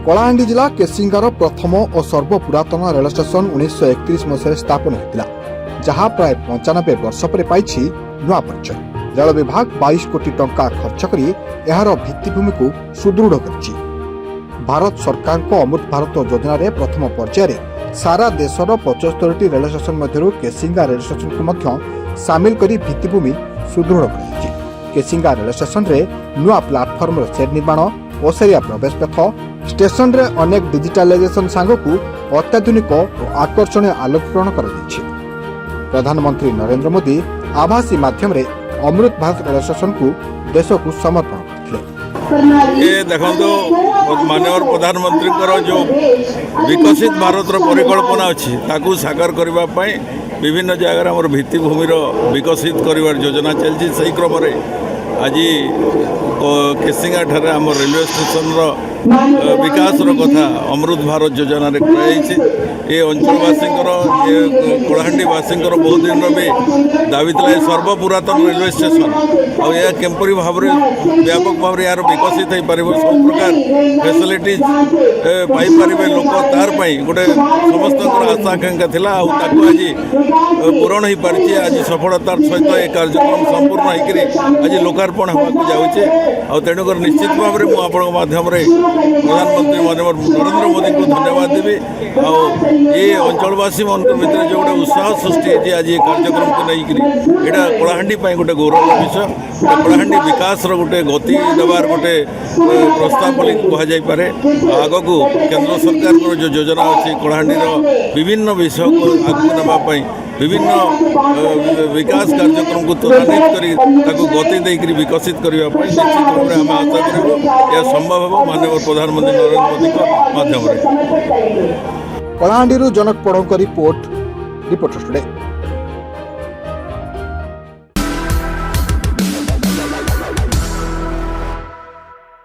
कलाहांडी जिला केसिंगार प्रथम और सर्वपुरातन रेल स्टेशन 1931 मसीह स्थापन होता जहाँ प्राय 95 वर्ष पर पाई नुआ परिचय। रेल विभाग 22 कोटी टंका खर्च कर यार भित्तिभूमि को सुदृढ़ कर भारत सरकार को अमृत भारत योजना रे प्रथम पर्यायर सारा देशर 75 रेल स्टेशन मध्य केसिंगा रेल स्टेशन को मध्य सामिल कर भित्तिभूमि सुदृढ़ कर केसिंगा रेल स्टेशन रे नुआ प्लाटफर्म सेड निर्माण ओसेरिया प्रवेश पथ स्टेशन रे अनेक डिजिटालाइजेशन सांग को अत्याधुनिक और आकर्षणीय आलोकरण कर प्रधानमंत्री नरेंद्र मोदी आभासी माध्यम रे अमृत भारत रेल स्टेशन को देश को समर्पण करथिले। ये देखो माननीय प्रधानमंत्री जो विकसित भारत परिकल्पना अच्छी ताकू साकार करने विभिन्न जगह आम भित्तिभूमि विकसित कर योजना चलती से क्रम आज केसिंगा ठारे आम रेलवे स्टेशन विकास कथा अमृत भारत योजना ये अंचलवासी कलाहांडीवासी बहुत दिन भी दाबी था सर्वपुरातन रेलवे स्टेशन और यह केमपरी भाव व्यापक भाव यार विकसित हो पार सब प्रकार फैसिलिटीज पाइपर लोक तार गोटे समस्त आशा आकांक्षा था आज पूरण हो पारी आज सफलतार सहित ये कार्यक्रम संपूर्ण होकर आज लोकार्पण होगा जाऊे आ तेणुक निश्चित भाव में मुझे माध्यम प्रधानमंत्री माननीय नरेंद्र मोदी को धन्यवाद देवी ये अंचलवासी मन भर जो गोटे उत्साह सृष्टि है आज ये कार्यक्रम को लेकर यहाँ कलाहांडी गोटे गौरव विषय कलाहांडी विकास गोटे गति देवार गोटे प्रस्ताव बोली कहुपे आग को केंद्र सरकार को जो योजना अच्छी कलाहांडी विभिन्न विषय को आगे नापी विभिन्न विकास कार्यक्रम को त्वरान्वित कर गति देकर विकसित करने निश्चित भाव में आम आशा करूँ यह संभव हो माननीय प्रधानमंत्री नरेंद्र मोदी माध्यम। कलाहांडी जनक पढ़ों रिपोर्ट रिपोर्टर टुडे।